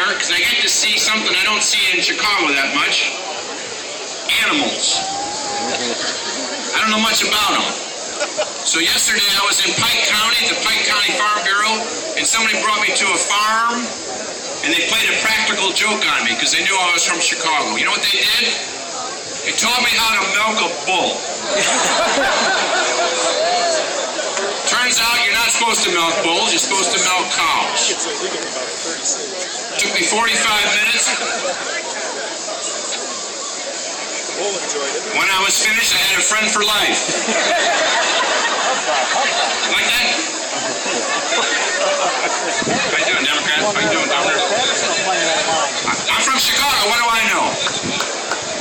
here because I get to see something I don't see in Chicago that much. Animals. I don't know much about them. So yesterday I was in Pike County, the Pike County Farm Bureau, and somebody brought me to a farm, and they played a practical joke on me because they knew I was from Chicago. You know what they did? They taught me how to milk a bull. Turns out you're not supposed to milk bulls, you're supposed to milk cows. Took me 45 minutes. When I was finished, I had a friend for life. Like that? How you doing, Democrat? How you doing, Governor? I'm from Chicago. What do I know?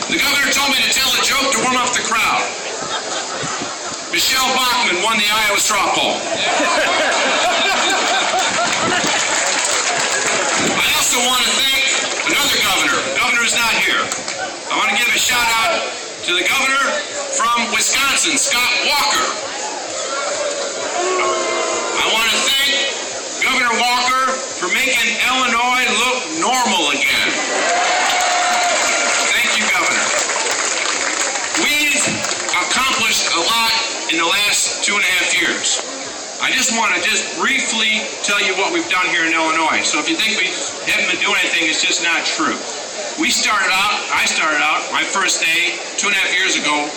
The governor told me to tell a joke to warm up the crowd. Michelle Bachmann won the Iowa straw poll. I also want to thank another governor. The governor is not here. I want to give a shout out to the governor from Wisconsin, Scott Walker. I want to thank Governor Walker for making Illinois look normal again. Thank you, Governor. We've accomplished a lot in the last 2.5 years. I just want to briefly tell you what we've done here in Illinois. So if you think we haven't been doing anything, it's just not true. I started out my first day 2.5 years ago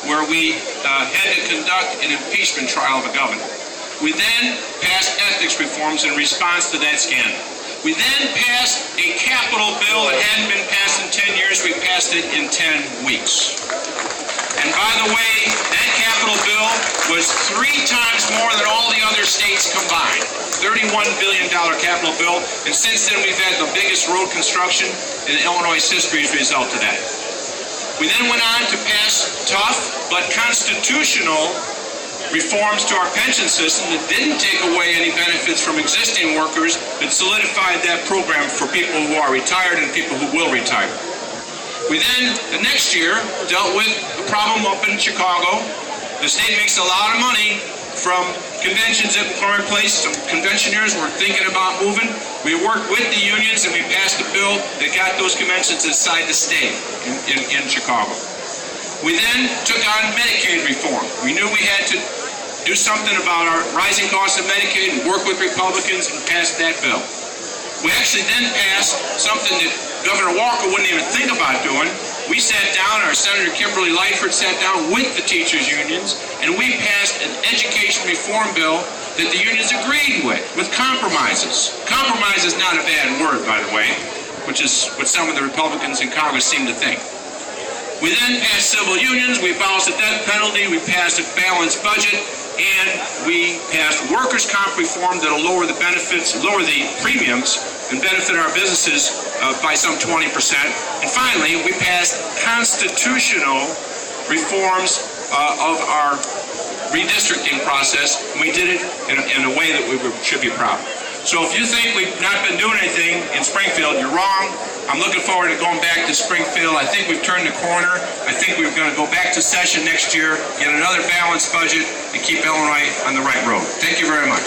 where we had to conduct an impeachment trial of a governor. We then passed ethics reforms in response to that scandal. We then passed a capital bill that hadn't been passed in 10 years. We passed it in 10 weeks. And by the way, that capital bill was 3 times more than all the other states combined. $31 billion capital bill. And since then, we've had the biggest road construction in Illinois' history as a result of that. We then went on to pass tough but constitutional reforms to our pension system that didn't take away any benefits from existing workers, but solidified that program for people who are retired and people who will retire. We then, the next year, dealt with the problem up in Chicago. The state makes a lot of money from conventions that were in place. Some conventioners were thinking about moving. We worked with the unions and we passed a bill that got those conventions inside the state in Chicago. We then took on Medicaid reform. We knew we had to do something about our rising cost of Medicaid and work with Republicans and passed that bill. We actually then passed something that Governor Walker wouldn't even think about doing. We sat down, our Senator Kimberly Lightford sat down with the teachers' unions, and we passed an education reform bill that the unions agreed with compromises. Compromise is not a bad word, by the way, which is what some of the Republicans in Congress seem to think. We then passed civil unions, we abolished the death penalty, we passed a balanced budget, and we passed workers' comp reform that'll lower the benefits, lower the premiums, and benefit our businesses by some 20%. And finally, we passed constitutional reforms of our redistricting process, and we did it in a way that we should be proud of. So if you think we've not been doing anything in Springfield, you're wrong. I'm looking forward to going back to Springfield. I think we've turned the corner. I think we're going to go back to session next year, get another balanced budget, and keep Illinois on the right road. Thank you very much.